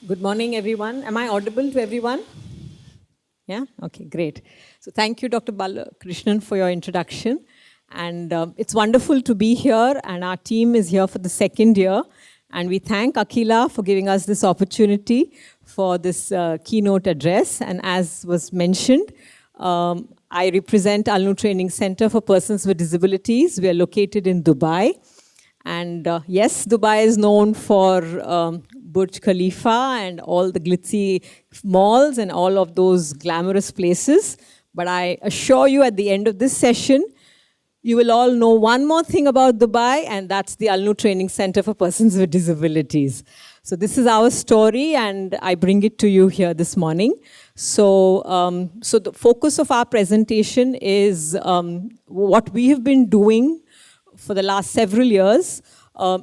Good morning, everyone. Am I audible to everyone? Yeah? Okay, great. So thank you, Dr. Balakrishnan, for your introduction. And it's wonderful to be here, and our team is here for the second year. And we thank Akila for giving us this opportunity for this keynote address. And as was mentioned, I represent Al-Noor Training Center for Persons with Disabilities. We are located in Dubai. And yes, Dubai is known for Burj Khalifa and all the glitzy malls and all of those glamorous places. But I assure you at the end of this session, you will all know one more thing about Dubai, and that's the Al-Noor Training Center for Persons with Disabilities. So this is our story, and I bring it to you here this morning. So the focus of our presentation is what we have been doing for the last several years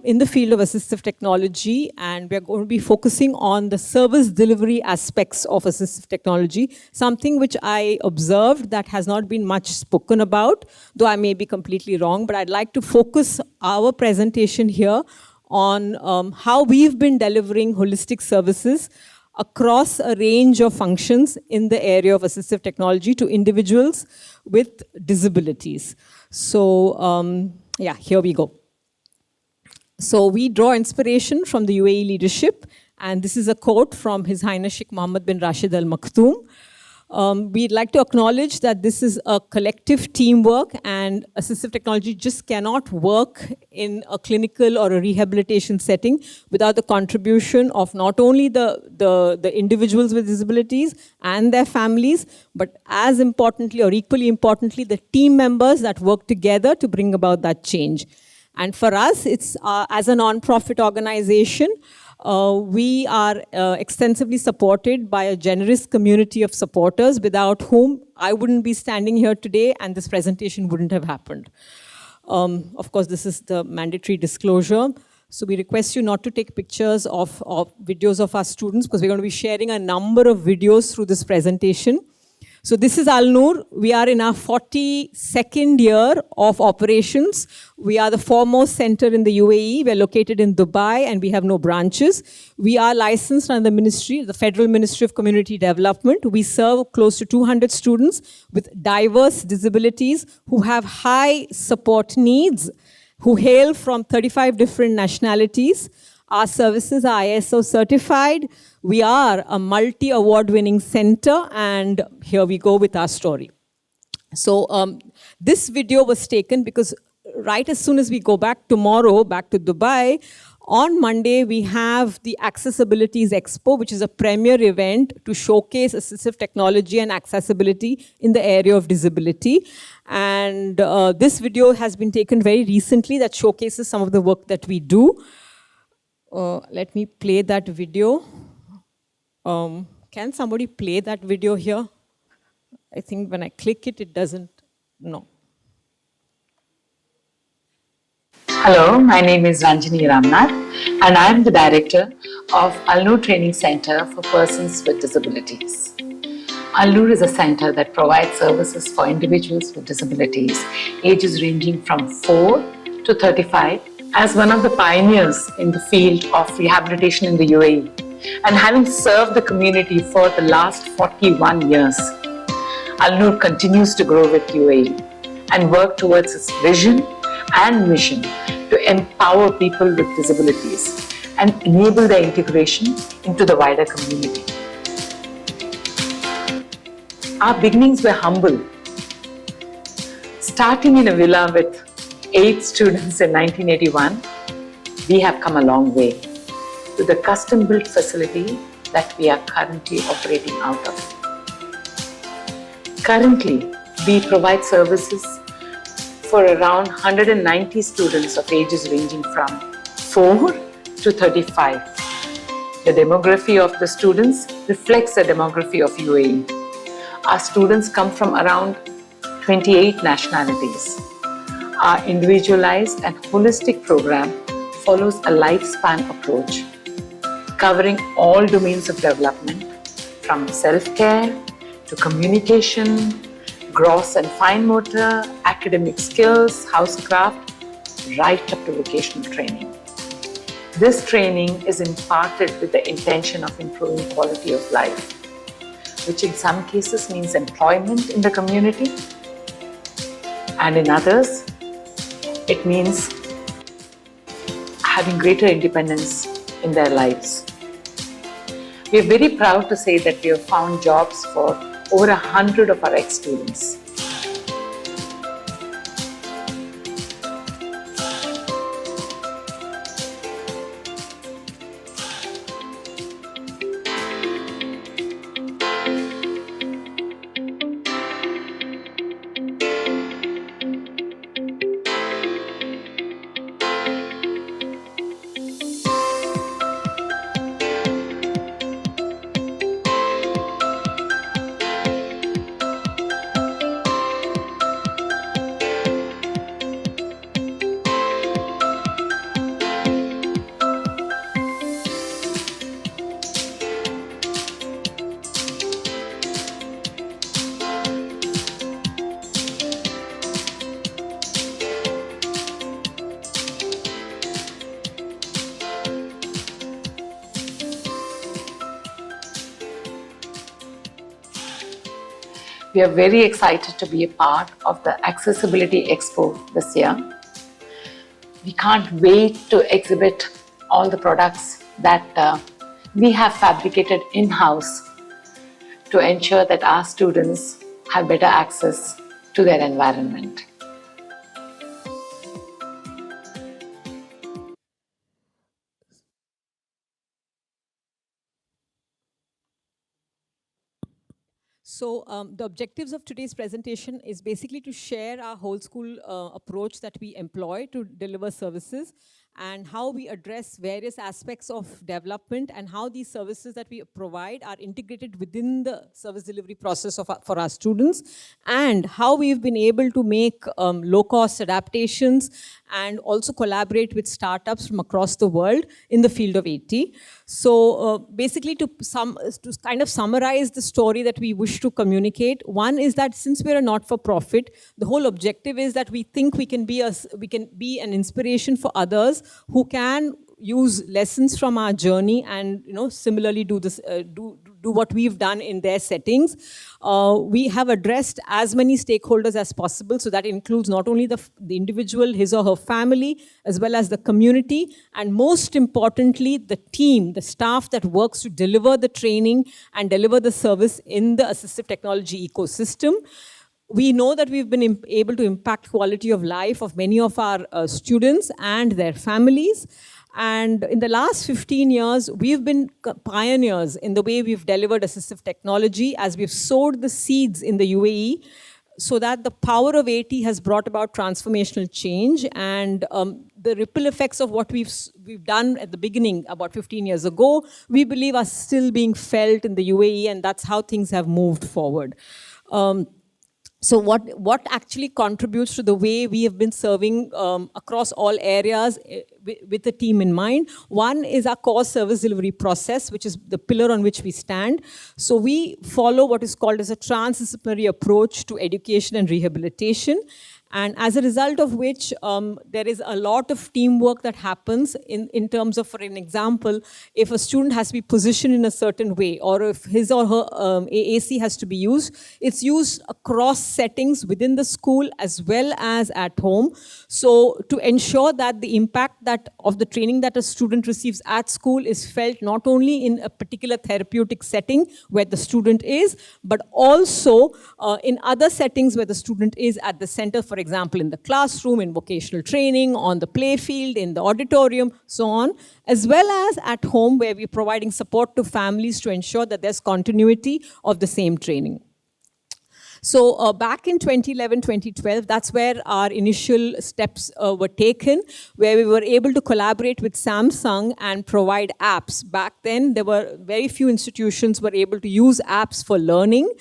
in the field of assistive technology, and we're going to be focusing on the service delivery aspects of assistive technology, something which I observed that has not been much spoken about, though I may be completely wrong, but I'd like to focus our presentation here on how we've been delivering holistic services across a range of functions in the area of assistive technology to individuals with disabilities. So, yeah, here we go. So we draw inspiration from the UAE leadership, and this is a quote from His Highness Sheikh Mohammed bin Rashid Al Maktoum. We'd like to acknowledge that this is a collective teamwork, and assistive technology just cannot work in a clinical or a rehabilitation setting without the contribution of not only the individuals with disabilities and their families, but as importantly or equally importantly, the team members that work together to bring about that change. And for us, it's as a non-profit organization, we are extensively supported by a generous community of supporters without whom I wouldn't be standing here today and this presentation wouldn't have happened. Of course, this is the mandatory disclosure. So we request you not to take pictures of videos of our students, because we're going to be sharing a number of videos through this presentation. So this is Al-Noor. We are in our 42nd year of operations. We are the foremost center in the UAE. We're located in Dubai, and we have no branches. We are licensed under the ministry, the Federal Ministry of Community Development. We serve close to 200 students with diverse disabilities who have high support needs, who hail from 35 different nationalities. Our services are ISO certified. We are a multi-award-winning center, and here we go with our story. So this video was taken because right as soon as we go back tomorrow, back to Dubai, on Monday we have the Accessibilities Expo, which is a premier event to showcase assistive technology and accessibility in the area of disability. And this video has been taken very recently that showcases some of the work that we do. Let me play that video. Can somebody play that video here? I think when I click it, it doesn't. No. Hello, my name is Ranjini Ramnath, and I am the director of Al-Noor Training Center for Persons with Disabilities. Al-Noor is a center that provides services for individuals with disabilities, ages ranging from 4 to 35. As one of the pioneers in the field of rehabilitation in the UAE, and having served the community for the last 41 years, Al-Noor continues to grow with UAE and work towards its vision and mission to empower people with disabilities and enable their integration into the wider community. Our beginnings were humble, starting in a villa with 8 students in 1981, we have come a long way to the custom-built facility that we are currently operating out of. Currently, we provide services for around 190 students of ages ranging from 4 to 35. The demography of the students reflects the demography of UAE. Our students come from around 28 nationalities. Our individualized and holistic program follows a lifespan approach, covering all domains of development, from self-care to communication, gross and fine motor, academic skills, housecraft, right up to vocational training. This training is imparted with the intention of improving quality of life, which in some cases means employment in the community, and in others, it means having greater independence in their lives. We are very proud to say that we have found jobs for over 100 of our ex-students. We are very excited to be a part of the Accessibility Expo this year. We can't wait to exhibit all the products that we have fabricated in-house to ensure that our students have better access to their environment. So the objectives of today's presentation is basically to share our whole school approach that we employ to deliver services, and how we address various aspects of development, and how these services that we provide are integrated within the service delivery process for our students, and how we've been able to make low-cost adaptations and also collaborate with startups from across the world in the field of AT. So basically to kind of summarize the story that we wish to communicate, one is that since we're a not-for-profit, the whole objective is that we think we can be an inspiration for others who can use lessons from our journey and similarly do this, do what we've done in their settings. We have addressed as many stakeholders as possible, so that includes not only the individual, his or her family, as well as the community, and most importantly, the team, the staff that works to deliver the training and deliver the service in the assistive technology ecosystem. We know that we've been able to impact quality of life of many of our students and their families. And in the last 15 years, we've been pioneers in the way we've delivered assistive technology, as we've sowed the seeds in the UAE, so that the power of AT has brought about transformational change, and the ripple effects of what we've done at the beginning about 15 years ago, we believe are still being felt in the UAE, and that's how things have moved forward. So what actually contributes to the way we have been serving across all areas with the team in mind? One is our core service delivery process, which is the pillar on which we stand. So we follow what is called as a transdisciplinary approach to education and rehabilitation. And as a result of which, there is a lot of teamwork that happens in terms of, for an example, if a student has to be positioned in a certain way, or if his or her AAC has to be used, it's used across settings within the school as well as at home. So to ensure that the impact of the training that a student receives at school is felt not only in a particular therapeutic setting where the student is, but also in other settings where the student is at the center, for example, in the classroom, in vocational training, on the play field, in the auditorium, so on, as well as at home, where we're providing support to families to ensure that there's continuity of the same training. So back in 2011, 2012, that's where our initial steps were taken, where we were able to collaborate with Samsung and provide apps. Back then, there were very few institutions were able to use apps for learning.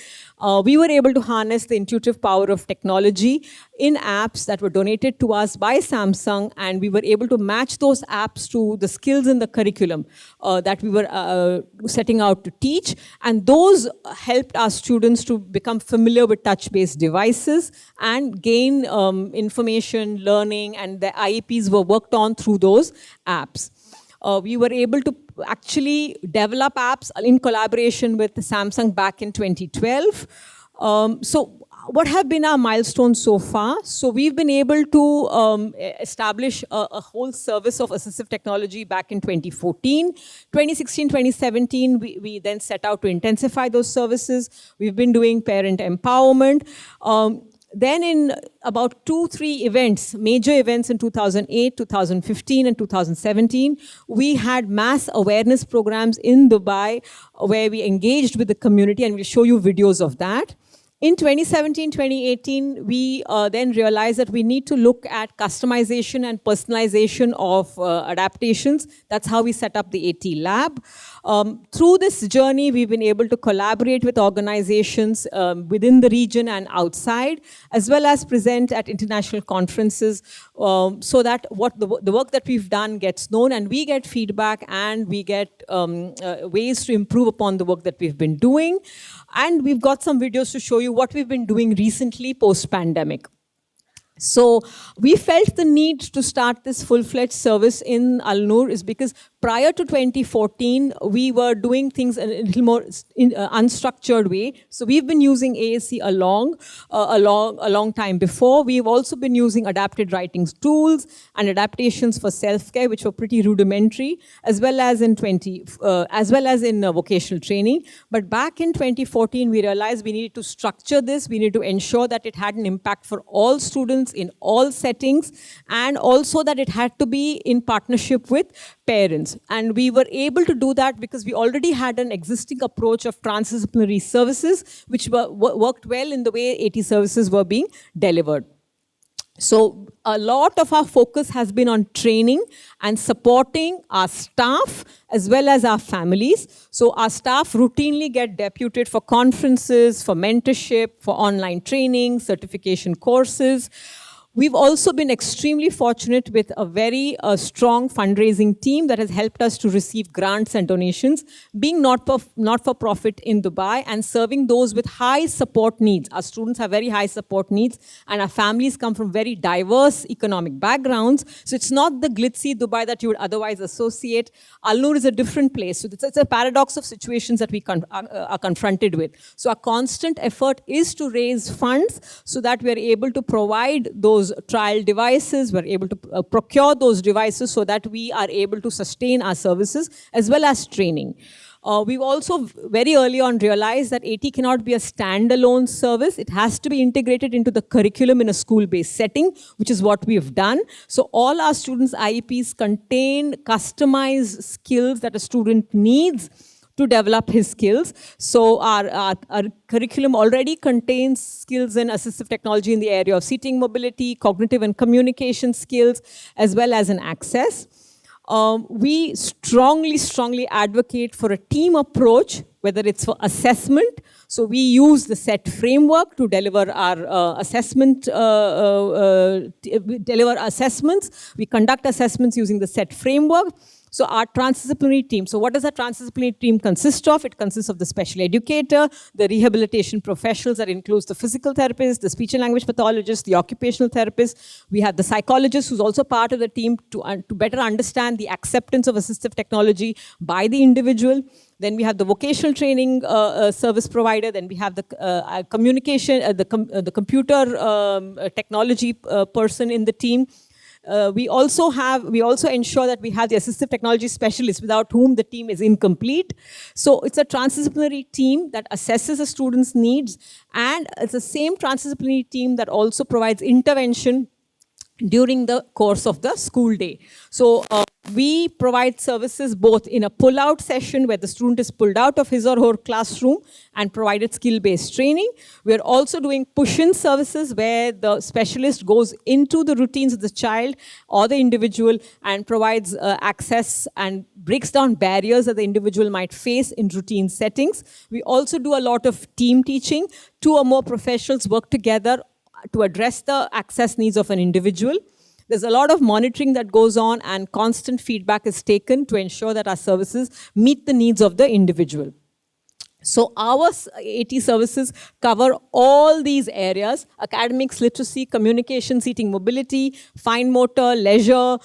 We were able to harness the intuitive power of technology in apps that were donated to us by Samsung, and we were able to match those apps to the skills in the curriculum that we were setting out to teach. And those helped our students to become familiar with touch-based devices and gain information, learning, and the IEPs were worked on through those apps. We were able to actually develop apps in collaboration with Samsung back in 2012. So what have been our milestones so far? So we've been able to establish a whole service of assistive technology back in 2014. 2016, 2017, we then set out to intensify those services. We've been doing parent empowerment. Then in about 2-3 events, major events in 2008, 2015, and 2017, we had mass awareness programs in Dubai where we engaged with the community, and we'll show you videos of that. In 2017, 2018, we then realized that we need to look at customization and personalization of adaptations. That's how we set up the AT Lab. Through this journey, we've been able to collaborate with organizations within the region and outside, as well as present at international conferences so that the work that we've done gets known, and we get feedback, and we get ways to improve upon the work that we've been doing. And we've got some videos to show you what we've been doing recently post-pandemic. So we felt the need to start this full-fledged service in Al Noor is because prior to 2014, we were doing things in a little more unstructured way. So we've been using AAC a long time before. We've also been using adapted writing tools and adaptations for self-care, which were pretty rudimentary, as well as in vocational training. But back in 2014, we realized we needed to structure this. We needed to ensure that it had an impact for all students in all settings, and also that it had to be in partnership with parents. And we were able to do that because we already had an existing approach of transdisciplinary services, which worked well in the way AT services were being delivered. So a lot of our focus has been on training and supporting our staff as well as our families. So our staff routinely get deputed for conferences, for mentorship, for online training, certification courses. We've also been extremely fortunate with a very strong fundraising team that has helped us to receive grants and donations, being not-for-profit in Dubai and serving those with high support needs. Our students have very high support needs, and our families come from very diverse economic backgrounds. So it's not the glitzy Dubai that you would otherwise associate. Al Noor is a different place. So it's a paradox of situations that we are confronted with. So our constant effort is to raise funds so that we are able to provide those trial devices, we're able to procure those devices so that we are able to sustain our services as well as training. We've also very early on realized that AT cannot be a standalone service. It has to be integrated into the curriculum in a school-based setting, which is what we've done. So all our students' IEPs contain customized skills that a student needs to develop his skills. So our curriculum already contains skills in assistive technology in the area of seating mobility, cognitive and communication skills, as well as in access. We strongly advocate for a team approach, whether it's for assessment. So we use the SET framework to deliver our assessments. We conduct assessments using the SET framework. So our transdisciplinary team. So what does a transdisciplinary team consist of? It consists of the special educator, the rehabilitation professionals, that includes the physical therapist, the speech and language pathologist, the occupational therapist. We have the psychologist, who's also part of the team to better understand the acceptance of assistive technology by the individual. Then we have the vocational training service provider. Then we have the communication, the computer technology person in the team. We also ensure that we have the assistive technology specialists, without whom the team is incomplete. So it's a transdisciplinary team that assesses a student's needs, and it's the same transdisciplinary team that also provides intervention during the course of the school day. So we provide services both in a pull-out session where the student is pulled out of his or her classroom and provided skill-based training. We're also doing push-in services where the specialist goes into the routines of the child or the individual and provides access and breaks down barriers that the individual might face in routine settings. We also do a lot of team teaching. 2 or more professionals work together to address the access needs of an individual. There's a lot of monitoring that goes on, and constant feedback is taken to ensure that our services meet the needs of the individual. So our AT services cover all these areas: academics, literacy, communication, seating mobility, fine motor, leisure,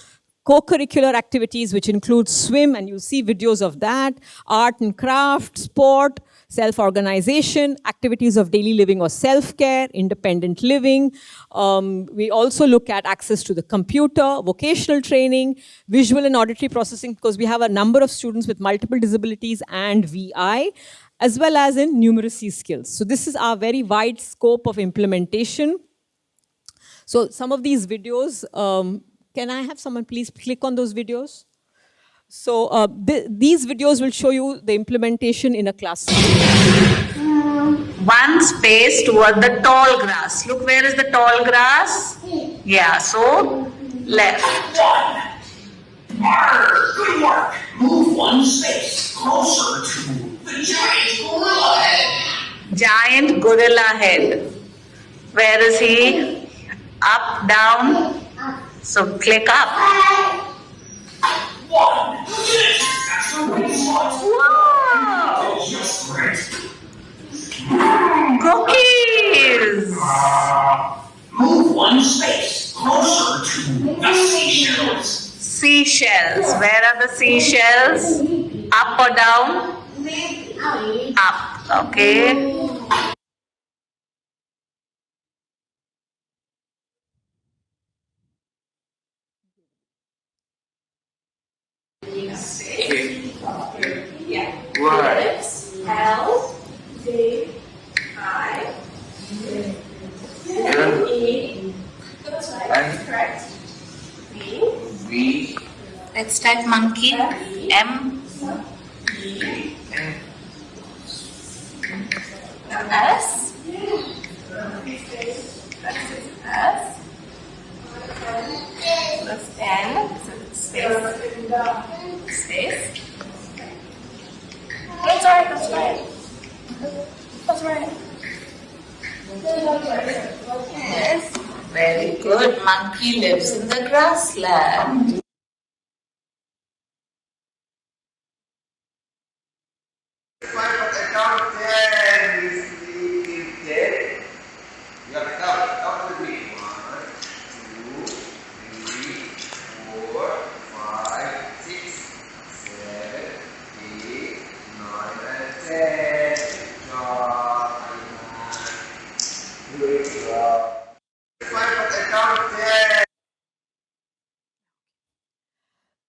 co-curricular activities, which include swim, and you'll see videos of that, art and craft, sport, self-organization, activities of daily living or self-care, independent living. We also look at access to the computer, vocational training, visual and auditory processing, because we have a number of students with multiple disabilities and VI, as well as in numeracy skills. So this is our very wide scope of implementation. So some of these videos, can I have someone please click on those videos? So these videos will show you the implementation in a classroom. One space toward the tall grass. Look, where is the tall grass? Yeah, so left. Good work. Move one space closer to the giant gorilla head. Giant gorilla head. Where is he? Up, down. So click up. One. That's the right spot. Wow! Just right. Cookies. Move one space closer to the seashells. Seashells. Where are the seashells? Up or down? Up. Okay. L, D, I, E. That's right. Correct. V. Let's type monkey. M. S. S. That's N. So it's space. Space. That's right. That's right. That's right. Yes. Very good. Monkey lives in the grassland.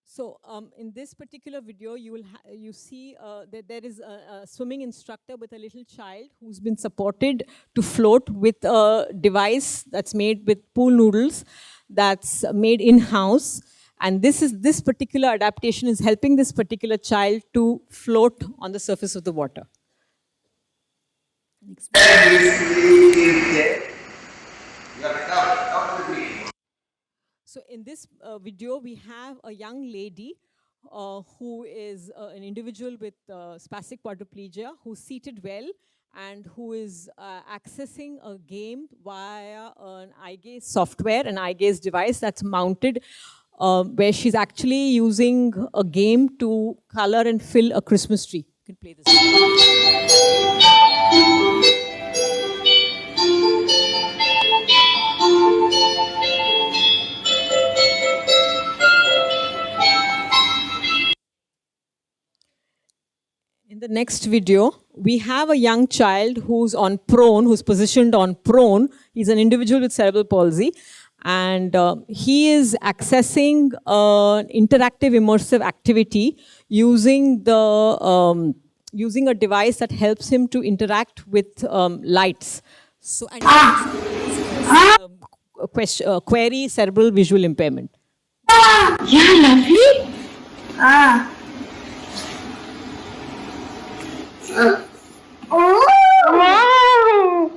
So in this particular video, you see that there is a swimming instructor with a little child who's been supported to float with a device that's made with pool noodles, that's made in-house. And this particular adaptation is helping this particular child to float on the surface of the water. Next. So in this video, we have a young lady who is an individual with spastic quadriplegia, who's seated well and who is accessing a game via an eye gaze software, an eye gaze device that's mounted, where she's actually using a game to color and fill a Christmas tree. You can play this. In the next video, we have a young child who's on prone, who's positioned on prone. He's an individual with cerebral palsy, and he is accessing an interactive immersive activity using using a device that helps him to interact with lights. So, and query cerebral visual impairment. Yeah, lovely. Oh! Wow!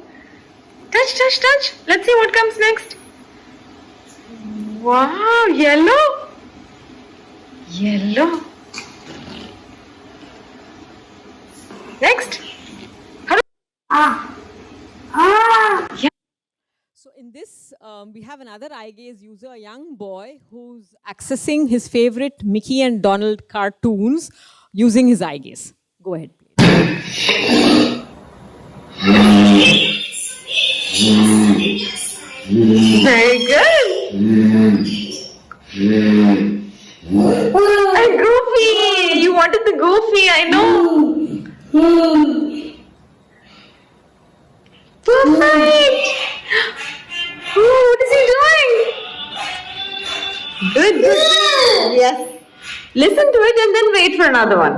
Touch, touch, touch. Let's see what comes next. Wow, yellow. Yellow. Next. Yeah. So in this, we have another eye gaze user, a young boy who's accessing his favorite Mickey and Donald cartoons using his eye gaze. Go ahead, please. Very good. And Goofy! You wanted the Goofy, I know. Perfect! Oh, what is he doing? Good, good, good. Yes. Listen to it and then wait for another one.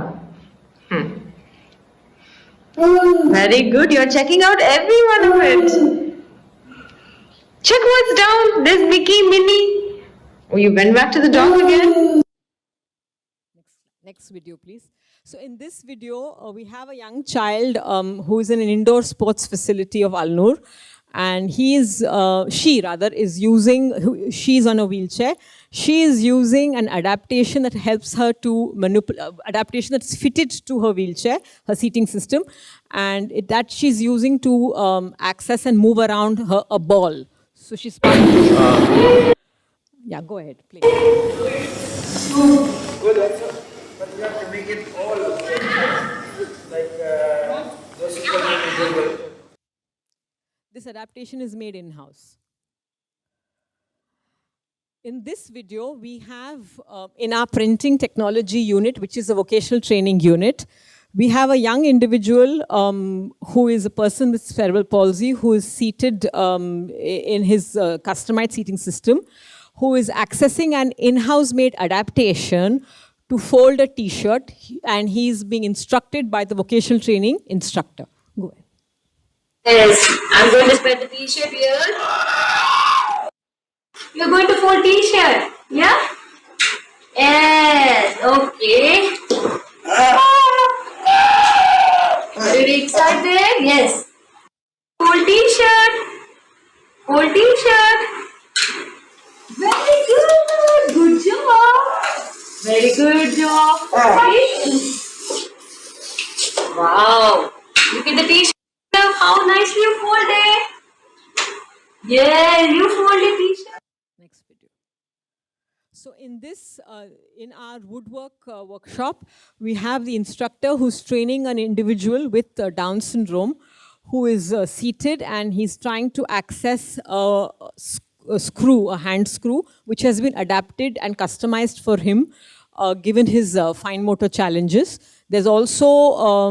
Very good. You're checking out every one of it. Check what's down. There's Mickey, Minnie. Oh, you went back to the dog again? Next video, please. So in this video, we have a young child who is in an indoor sports facility of Al-Noor. And she's on a wheelchair. She is using an adaptation that helps her to adaptation that's fitted to her wheelchair, her seating system, and that she's using to access and move around a ball. So she's yeah, go ahead, play. Good also, but you have to make it all like those people. This adaptation is made in-house. In this video, we have, in our printing technology unit, which is a vocational training unit, we have a young individual who is a person with cerebral palsy who is seated in his customized seating system, who is accessing an in-house made adaptation to fold a t-shirt, and he's being instructed by the vocational training instructor. Go ahead. Yes, I'm going to spread the t-shirt here. You're going to fold t-shirt, yeah? Yes, okay. Very excited? Yes. Fold t-shirt. Fold t-shirt. Very good. Good job. Very good job. Wow. Look at the t-shirt. How nicely you fold it. Yeah, you fold the t-shirt. Next video. So in this, in our woodwork workshop, we have the instructor who's training an individual with Down syndrome who is seated, and he's trying to access a screw, a hand screw, which has been adapted and customized for him, given his fine motor challenges. There's also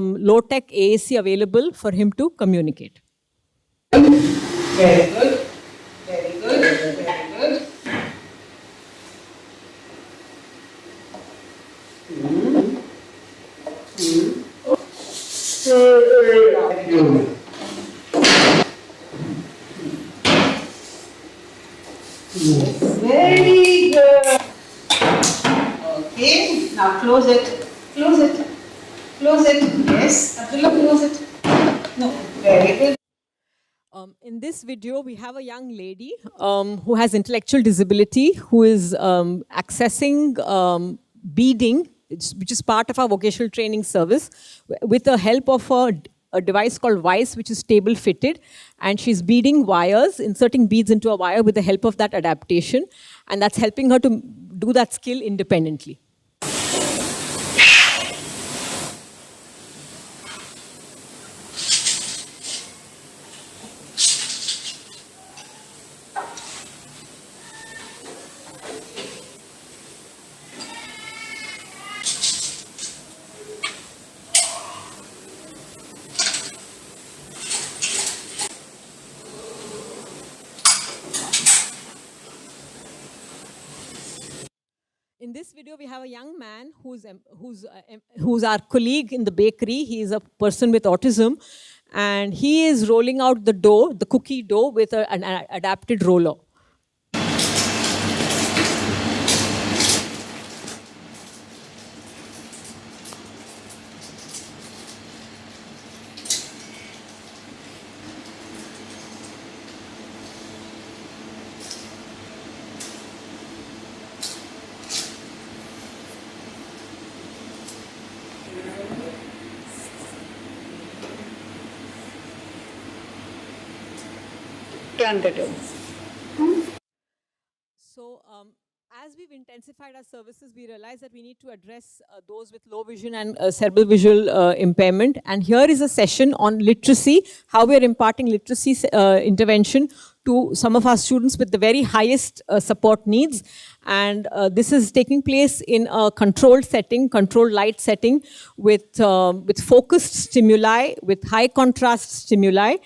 low-tech AAC available for him to communicate. Very good. Very good. Very good. Very good. Okay, now close it. Close it. Close it. Yes, Abdullah, close it. No, very good. In this video, we have a young lady who has intellectual disability, who is accessing beading, which is part of our vocational training service, with the help of a device called Vice, which is table fitted. And she's beading wires, inserting beads into a wire with the help of that adaptation. And that's helping her to do that skill independently. In this video, we have a young man who's our colleague in the bakery. He is a person with autism, and he is rolling out the dough, the cookie dough, with an adapted roller. So, as we've intensified our services, we realized that we need to address those with low vision and cerebral visual impairment. And here is a session on literacy, how we are imparting literacy intervention to some of our students with the very highest support needs. And this is taking place in a controlled setting, controlled light setting, with focused stimuli, with high contrast stimuli.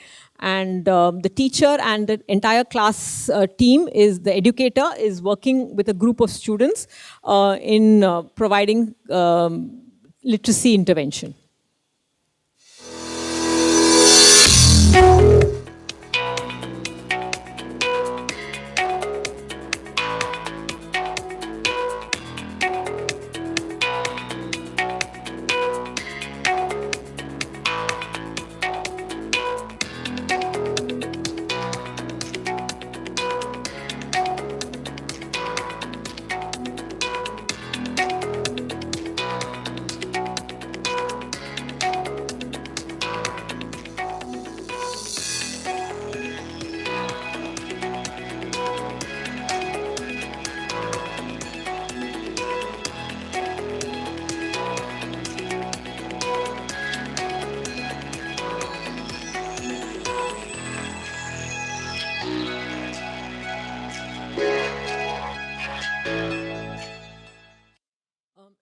And the teacher and the entire class team, the educator, is working with a group of students in providing literacy intervention.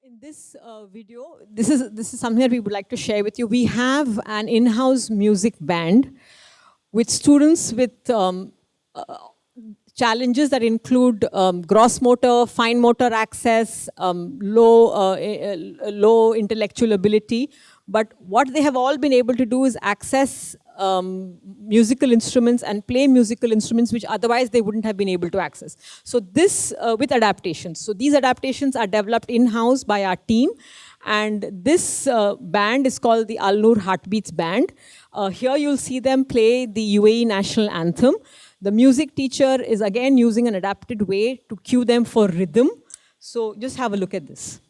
In this video, this is something that we would like to share with you. We have an in-house music band with students with challenges that include gross motor, fine motor access, low intellectual ability. But what they have all been able to do is access musical instruments and play musical instruments which otherwise they wouldn't have been able to access. So this with adaptations. So these adaptations are developed in-house by our team. And this band is called the Noor Heartbeats Band. Here you'll see them play the UAE national anthem. The music teacher is again using an adapted way to cue them for rhythm. So just have a look at this.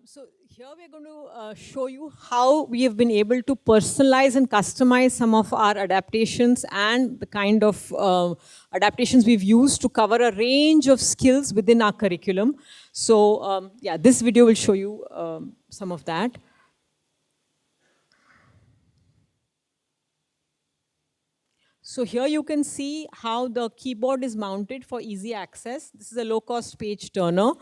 So here we're going to show you how we have been able to personalize and customize some of our adaptations and the kind of adaptations we've used to cover a range of skills within our curriculum. So yeah, this video will show you some of that. So here you can see how the keyboard is mounted for easy access. This is a low-cost page turner.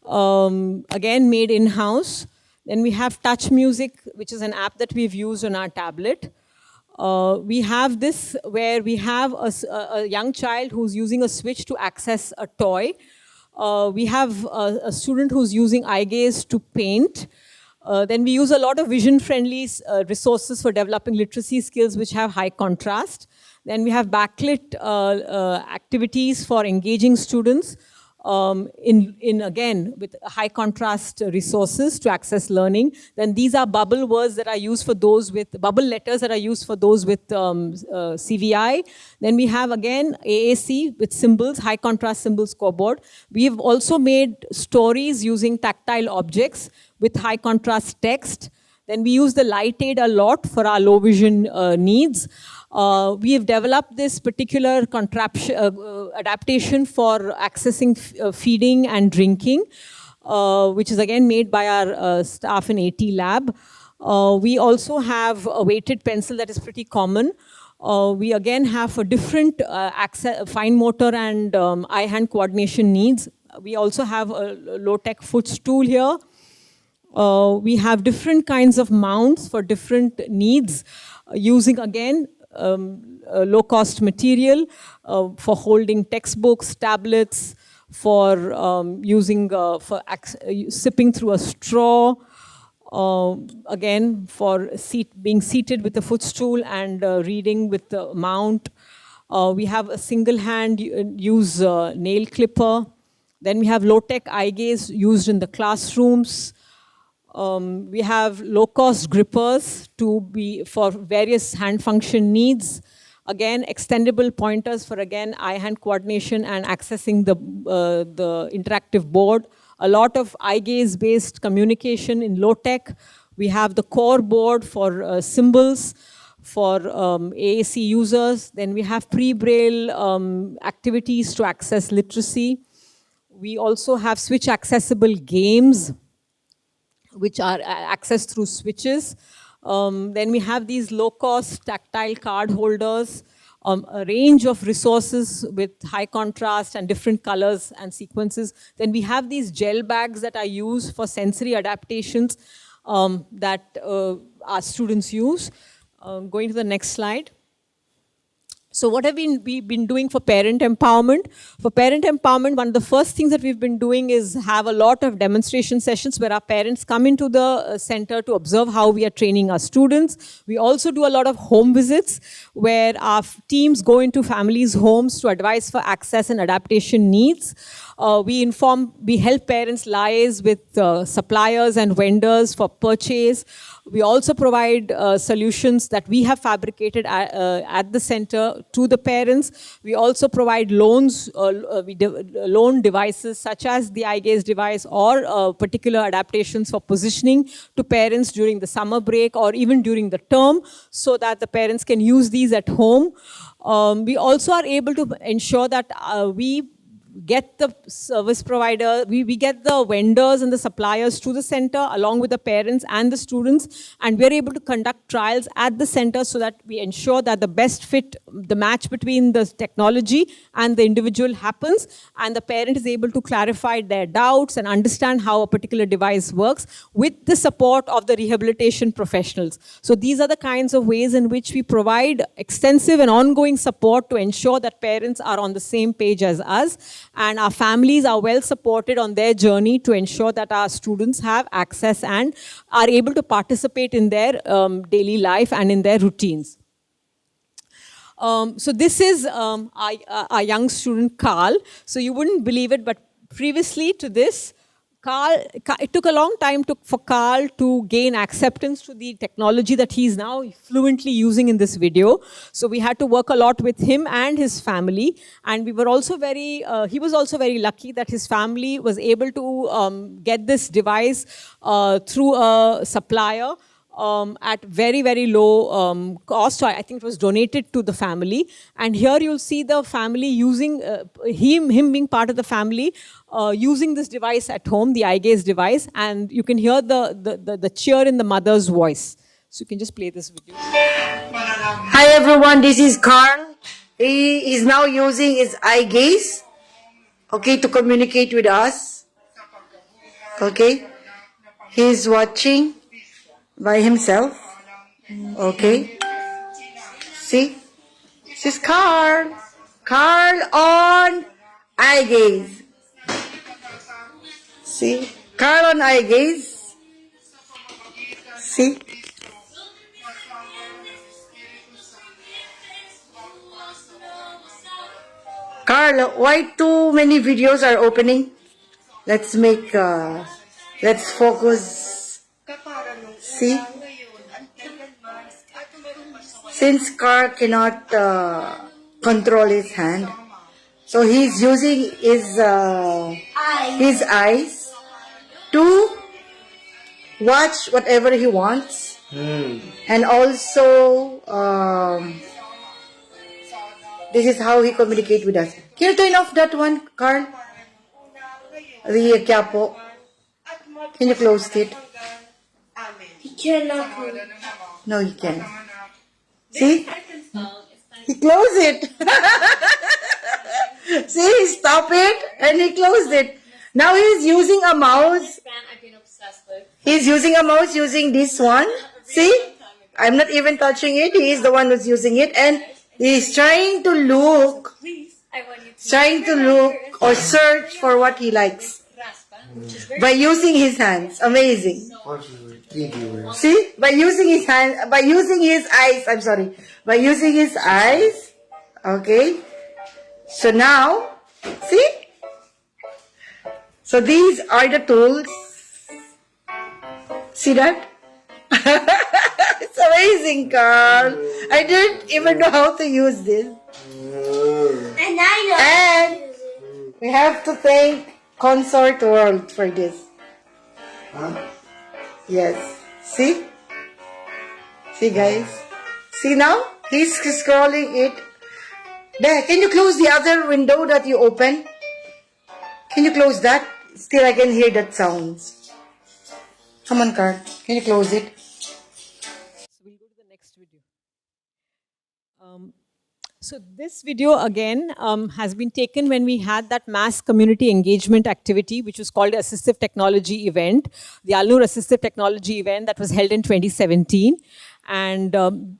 Again, made in-house. Then we have Touch Music, which is an app that we've used on our tablet. We have this where we have a young child who's using a switch to access a toy. We have a student who's using eye gaze to paint. Then we use a lot of vision-friendly resources for developing literacy skills which have high contrast. Then we have backlit activities for engaging students. Again, with high contrast resources to access learning. Then these are bubble words that are used for those with, bubble letters that are used for those with CVI. Then we have again AAC with symbols, high contrast symbol scoreboard. We have also made stories using tactile objects with high contrast text. Then we use the light aid a lot for our low vision needs. We have developed this particular adaptation for accessing feeding and drinking. which is again made by our staff in AT lab. We also have a weighted pencil that is pretty common. We again have for different fine motor and eye-hand coordination needs. We also have a low-tech footstool here. We have different kinds of mounts for different needs, using again low-cost material for holding textbooks, tablets, for using for sipping through a straw. Again, for being seated with a footstool and reading with the mount. We have a single hand use nail clipper. Then we have low-tech eye gaze used in the classrooms. We have low-cost grippers for various hand function needs. Again, extendable pointers for again eye-hand coordination and accessing the interactive board. A lot of eye gaze-based communication in low-tech. We have the core board for symbols for AAC users. Then we have pre-braille activities to access literacy. We also have switch accessible games, which are accessed through switches. Then we have these low-cost tactile card holders, a range of resources with high contrast and different colors and sequences. Then we have these gel bags that are used for sensory adaptations that our students use. Going to the next slide. So what have we been doing for parent empowerment? For parent empowerment, one of the first things that we've been doing is have a lot of demonstration sessions where our parents come into the center to observe how we are training our students. We also do a lot of home visits where our teams go into families' homes to advise for access and adaptation needs. We help parents liaise with suppliers and vendors for purchase. We also provide solutions that we have fabricated at the center to the parents. We also provide loans, loan devices such as the eye gaze device or particular adaptations for positioning to parents during the summer break or even during the term so that the parents can use these at home. We also are able to ensure that we get the service provider, we get the vendors and the suppliers to the center along with the parents and the students, and we're able to conduct trials at the center so that we ensure that the best fit, the match between the technology and the individual happens, and the parent is able to clarify their doubts and understand how a particular device works with the support of the rehabilitation professionals. So these are the kinds of ways in which we provide extensive and ongoing support to ensure that parents are on the same page as us, and our families are well supported on their journey to ensure that our students have access and are able to participate in their daily life and in their routines. So this is our young student, Carl. So you wouldn't believe it, but previously to this, it took a long time for Carl to gain acceptance to the technology that he's now fluently using in this video. So we had to work a lot with him and his family. And we were also he was also very lucky that his family was able to get this device through a supplier at very, very low cost. So I think it was donated to the family. And here you'll see the family using, him being part of the family, using this device at home, the eye gaze device. And you can hear the cheer in the mother's voice. So you can just play this video. Hi everyone, this is Carl. He is now using his eye gaze, okay, to communicate with us. Okay, he's watching by himself. Okay, see, this is Carl. Carl on eye gaze. See, Carl on eye gaze. See. Carl, why too many videos are opening? Let's focus. See? Since Carl cannot control his hand, so he's using his eyes to watch whatever he wants. And also, this is how he communicates with us. Can you turn off that one, Carl? The Kyapo. Can you close it? No, you can't. See? He closed it. See, stop it and he closed it. Now he's using a mouse. He's using a mouse using this one. See? I'm not even touching it. He is the one who's using it. And he's trying to look. Or search for what he likes. By using his hands. Amazing. See? By using his eyes. By using his eyes. Okay. So now, see? So these are the tools. See that? It's amazing, Carl. I didn't even know how to use this. And we have to thank Consort World for this. Yes. See? See, guys? See now? He's scrolling it. There, can you close the other window that you open? Can you close that? Still I can hear that sounds. Come on, Carl. Can you close it? So we'll go to the next video. So this video again has been taken when we had that mass community engagement activity, which was called Assistive Technology Event, the Al Noor Assistive Technology Event that was held in 2017. And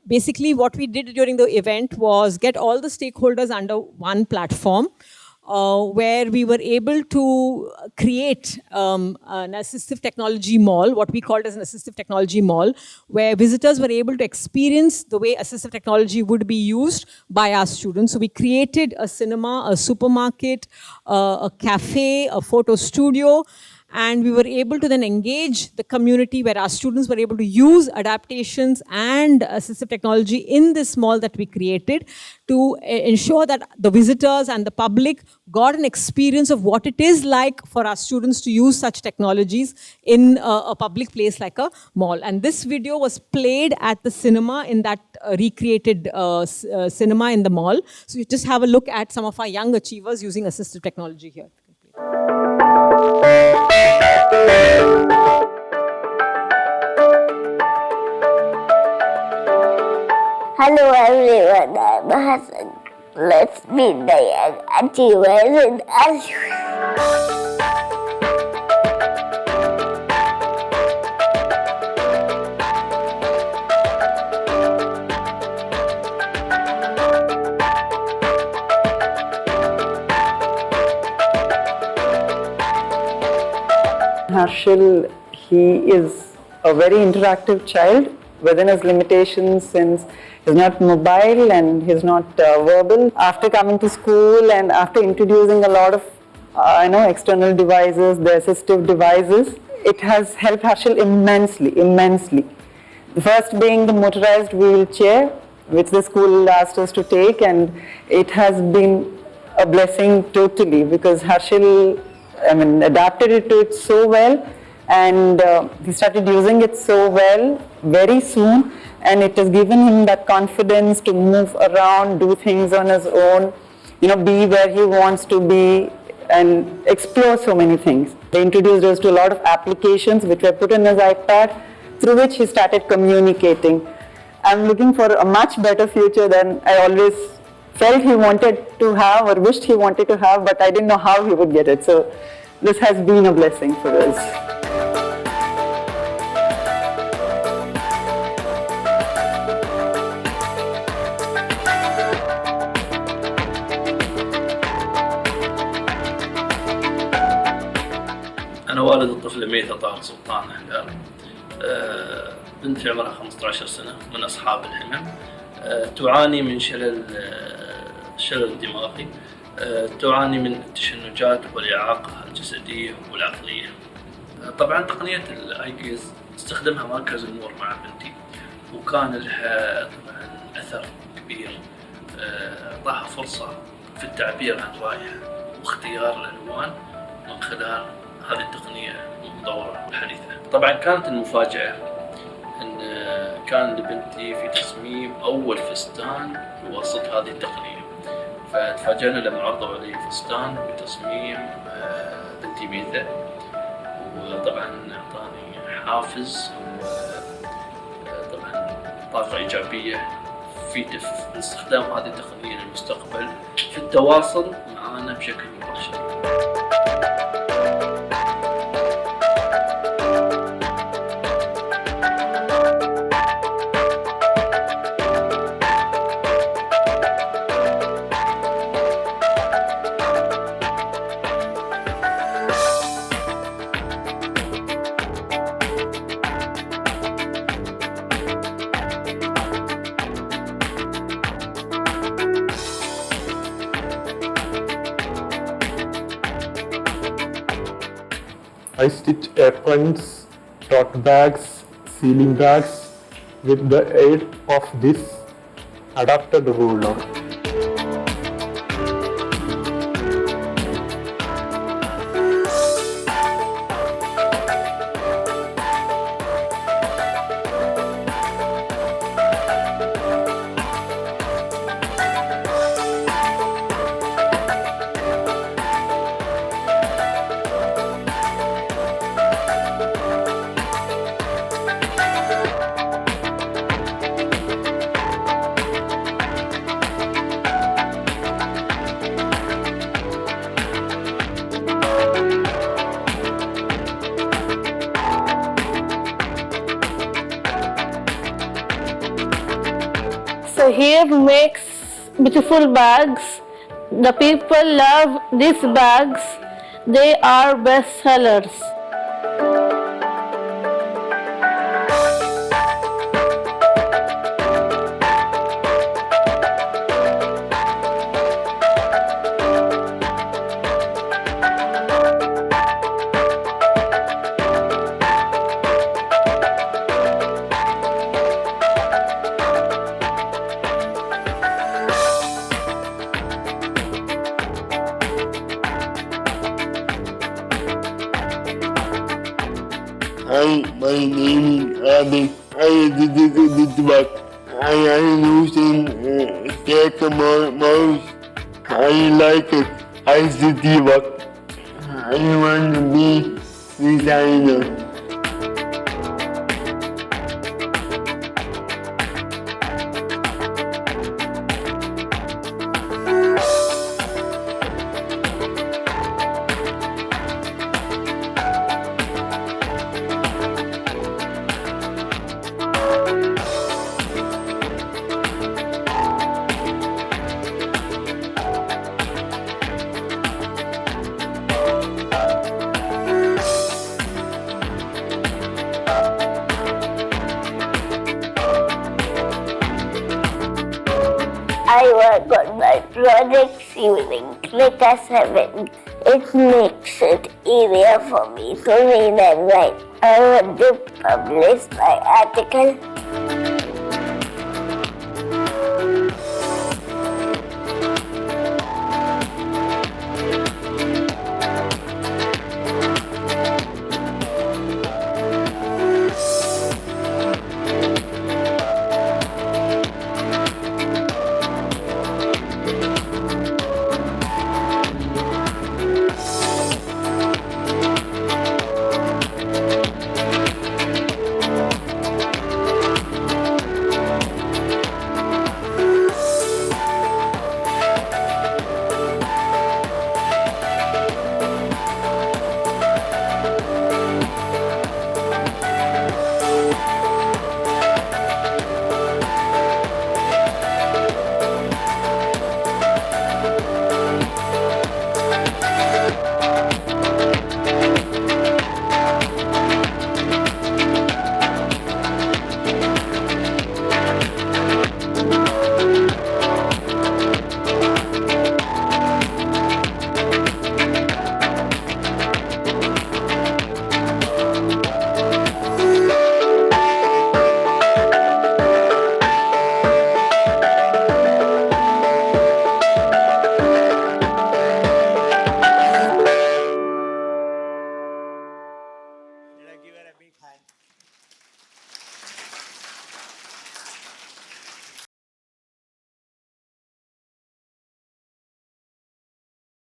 basically what we did during the event was get all the stakeholders under one platform, where we were able to create an assistive technology mall, what we called as an assistive technology mall, where visitors were able to experience the way assistive technology would be used by our students. So we created a cinema, a supermarket, a cafe, a photo studio, and we were able to then engage the community where our students were able to use adaptations and assistive technology in this mall that we created to ensure that the visitors and the public got an experience of what it is like for our students to use such technologies in a public place like a mall. And this video was played at the cinema in that recreated cinema in the mall. So you just have a look at some of our young achievers using assistive technology here. Hello everyone, I'm Hassan. Let's meet the young achievers in us. Harshil, he is a very interactive child within his limitations, since he's not mobile and he's not verbal. After coming to school and after introducing a lot of external devices, the assistive devices, it has helped Harshil immensely. The first being the motorized wheelchair, which the school asked us to take, and it has been a blessing totally, because Harshil adapted it to it so well, and he started using it so well very soon, and it has given him that confidence to move around, do things on his own, be where he wants to be and explore so many things. They introduced us to a lot of applications which were put on his iPad, through which he started communicating. I'm looking for a much better future than I always felt he wanted to have or wished he wanted to have, but I didn't know how he would get it. So this has been a blessing for us. أنا والد الطفلة ميتة طاهر سلطان أحلام. بنتي عمرها 15 سنة، من أصحاب الهمم. تعاني من شلل دماغي، تعاني من التشنجات والإعاقة الجسدية والعقلية. طبعا تقنية الآيكيز استخدمها مركز النور مع بنتي، وكان لها طبعا أثر كبير. أعطاها فرصة في التعبير عن رأيها واختيار الألوان من خلال هذه التقنية المتطورة والحديثة. طبعا كانت المفاجأة أن كان لبنتي في تصميم أول فستان بواسطة هذه التقنية، فتفاجأنا لما عرضوا علي فستان بتصميم بنتي ميثا، وطبعا أعطاني حافز طبعا طاقة إيجابية في استخدام هذه التقنية للمستقبل في التواصل معنا بشكل مباشر. I stitch aprons, tote bags, sealing bags with the aid of this adapted ruler. So here makes beautiful bags. The people love these bags. They are best sellers. Hi, my name is Abby. I did this back. I am using mouse. I like it. I did the back. I want to be designer. I work on my projects using Clicker 7. It makes it easier for me to read and write. I want to publish my article